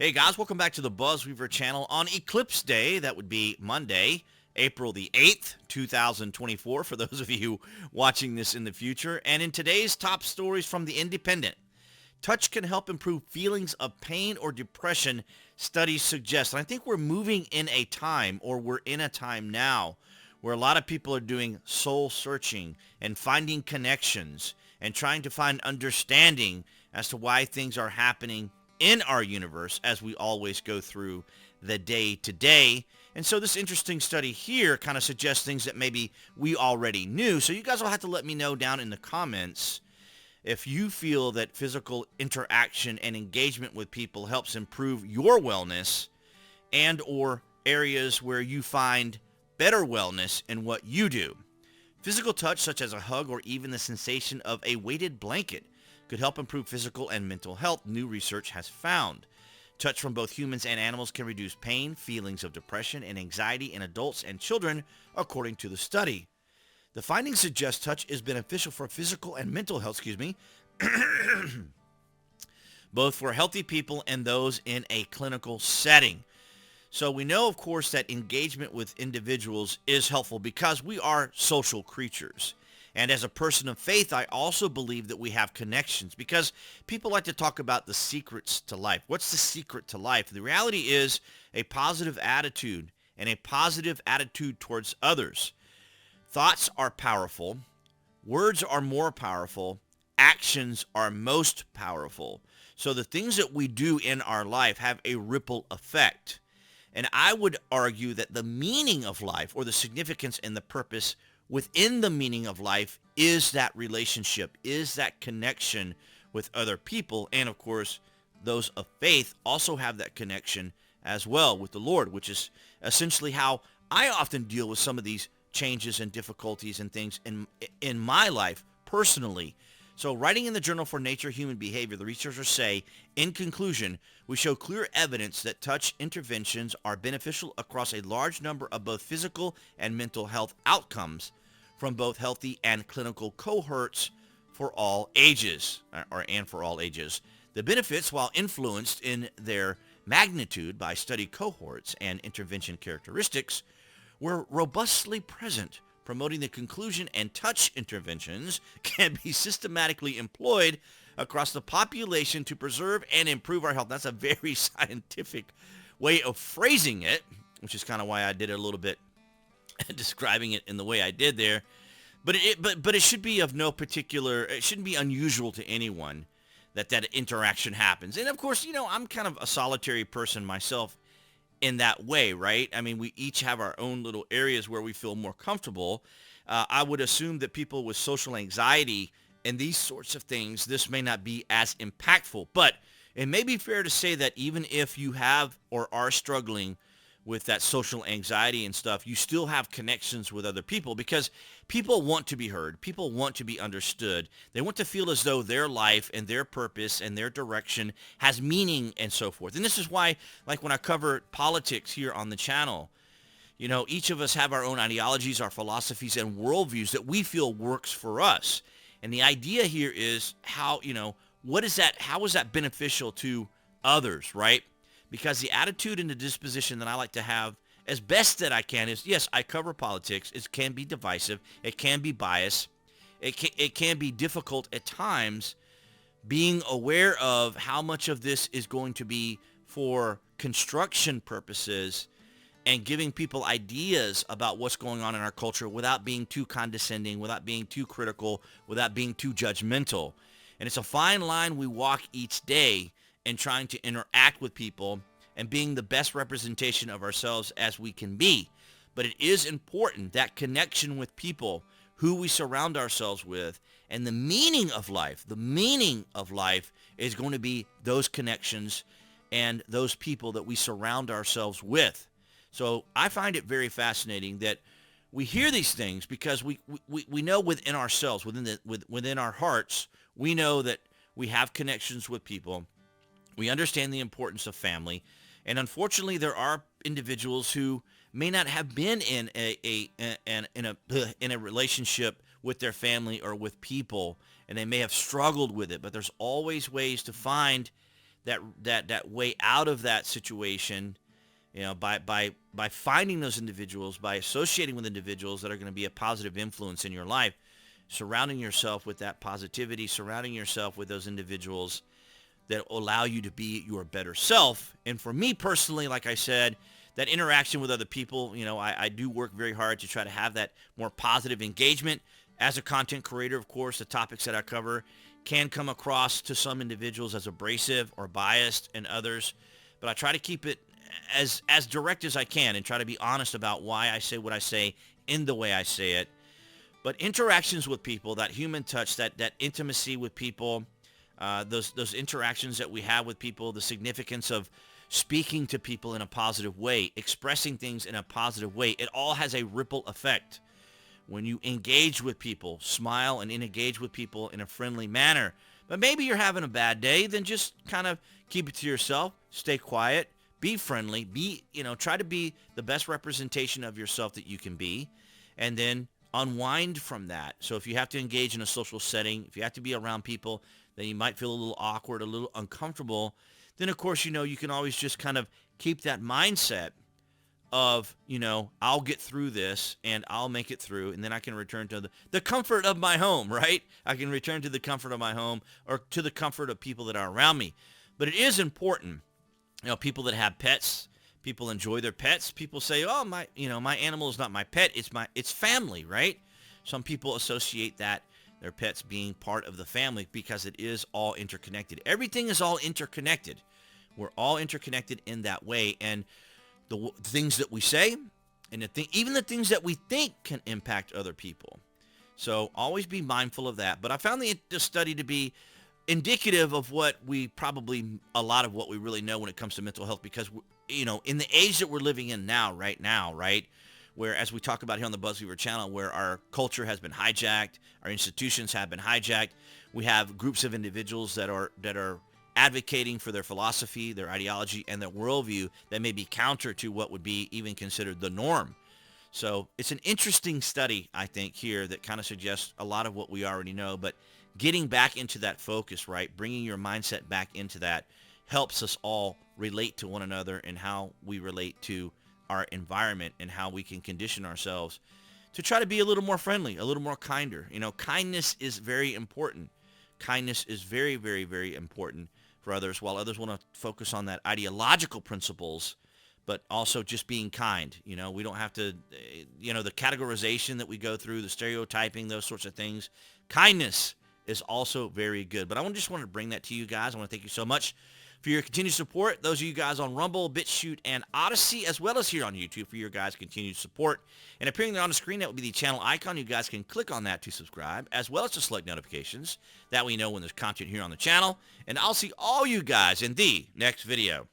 Hey guys, welcome back to the BuzWeaver channel on Eclipse Day. That would be Monday, April the 8th, 2024, for those of you watching this in the future. And in today's top stories from The Independent, touch can help improve feelings of pain or depression, studies suggest. And I think we're moving in a time, or we're in a time now, where a lot of people are doing soul searching and finding connections and trying to find understanding as to why things are happening in our universe as we always go through the day to day. And so this interesting study here kind of suggests things that maybe we already knew. So you guys will have to let me know down in the comments if you feel that physical interaction and engagement with people helps improve your wellness, and or areas where you find better wellness in what you do. Physical touch, such as a hug or even the sensation of a weighted blanket, could help improve physical and mental health, new research has found. Touch from both humans and animals can reduce pain, feelings of depression, and anxiety in adults and children, according to the study. The findings suggest touch is beneficial for physical and mental health, both for healthy people and those in a clinical setting. So we know, of course, that engagement with individuals is helpful because we are social creatures. And as a person of faith, I also believe that we have connections, because people like to talk about the secrets to life. What's the secret to life? The reality is a positive attitude, and a positive attitude towards others. Thoughts are powerful. Words are more powerful. Actions are most powerful. So the things that we do in our life have a ripple effect. And I would argue that the meaning of life, or the significance and the purpose within the meaning of life, is that relationship, is that connection with other people. And of course, those of faith also have that connection as well with the Lord, which is essentially how I often deal with some of these changes and difficulties and things in my life personally. So writing in the Journal for Nature Human Behavior, the researchers say, in conclusion, we show clear evidence that touch interventions are beneficial across a large number of both physical and mental health outcomes from both healthy and clinical cohorts for all ages, and for all ages. The benefits, while influenced in their magnitude by study cohorts and intervention characteristics, were robustly present, promoting the conclusion and touch interventions can be systematically employed across the population to preserve and improve our health. That's a very scientific way of phrasing it, which is kind of why I did it a little bit describing it in the way I did there. But it should be of no particular, it shouldn't be unusual to anyone that interaction happens. And of course, I'm kind of a solitary person myself in that way, right? I mean, we each have our own little areas where we feel more comfortable. I would assume that people with social anxiety and these sorts of things, this may not be as impactful. But it may be fair to say that even if you have or are struggling with that social anxiety and stuff, you still have connections with other people, because people want to be heard. People want to be understood. They want to feel as though their life and their purpose and their direction has meaning and so forth. And this is why, like when I cover politics here on the channel, each of us have our own ideologies, our philosophies, and worldviews that we feel works for us. And the idea here is how is that beneficial to others, right? Because the attitude and the disposition that I like to have as best that I can is, yes, I cover politics. It can be divisive. It can be biased. It can be difficult at times, being aware of how much of this is going to be for construction purposes and giving people ideas about what's going on in our culture without being too condescending, without being too critical, without being too judgmental. And it's a fine line we walk each day in trying to interact with people and being the best representation of ourselves as we can be. But it is important, that connection with people, who we surround ourselves with, and the meaning of life. The meaning of life is going to be those connections and those people that we surround ourselves with. So I find it very fascinating that we hear these things because we know within ourselves, within our hearts, we know that we have connections with people. We understand the importance of family, and unfortunately, there are individuals who may not have been in a relationship with their family or with people, and they may have struggled with it. But there's always ways to find that way out of that situation, by finding those individuals, by associating with individuals that are going to be a positive influence in your life, surrounding yourself with that positivity, surrounding yourself with those individuals that allow you to be your better self. And for me personally, like I said, that interaction with other people, I do work very hard to try to have that more positive engagement. As a content creator, of course, the topics that I cover can come across to some individuals as abrasive or biased and others, but I try to keep it as direct as I can and try to be honest about why I say what I say in the way I say it. But interactions with people, that human touch, that intimacy with people, those interactions that we have with people, the significance of speaking to people in a positive way, expressing things in a positive way, it all has a ripple effect. When you engage with people, smile and engage with people in a friendly manner. But maybe you're having a bad day, then just kind of keep it to yourself, stay quiet, be friendly, try to be the best representation of yourself that you can be, and then unwind from that. So if you have to engage in a social setting, if you have to be around people that you might feel a little awkward, a little uncomfortable, then of course, you can always just kind of keep that mindset of, I'll get through this and I'll make it through, and then I can return to the comfort of my home, right? I can return to the comfort of my home or to the comfort of people that are around me. But it is important, people that have pets, people enjoy their pets. People say, oh, my animal is not my pet. It's family, right? Some people associate that, their pets being part of the family, because it is all interconnected. Everything is all interconnected. We're all interconnected in that way. And the things that we say and even the things that we think can impact other people. So always be mindful of that. But I found the study to be indicative of a lot of what we really know when it comes to mental health, because, in the age that we're living in right now, where, as we talk about here on the BuzWeaver channel, where our culture has been hijacked, our institutions have been hijacked, we have groups of individuals that are advocating for their philosophy, their ideology, and their worldview that may be counter to what would be even considered the norm. So it's an interesting study, I think, here that kind of suggests a lot of what we already know, but getting back into that focus, right, bringing your mindset back into that helps us all relate to one another and how we relate to our environment and how we can condition ourselves to try to be a little more friendly, a little more kinder. Kindness is very important. Kindness is very, very, very important for others, while others want to focus on that ideological principles, but also just being kind. We don't have to, the categorization that we go through, the stereotyping, those sorts of things. Kindness is also very good. But I just wanted to bring that to you guys. I want to thank you so much for your continued support. Those of you guys on Rumble, BitChute, and Odyssey, as well as here on YouTube, for your guys' continued support. And appearing there on the screen, that will be the channel icon. You guys can click on that to subscribe, as well as to select notifications. That we know when there's content here on the channel. And I'll see all you guys in the next video.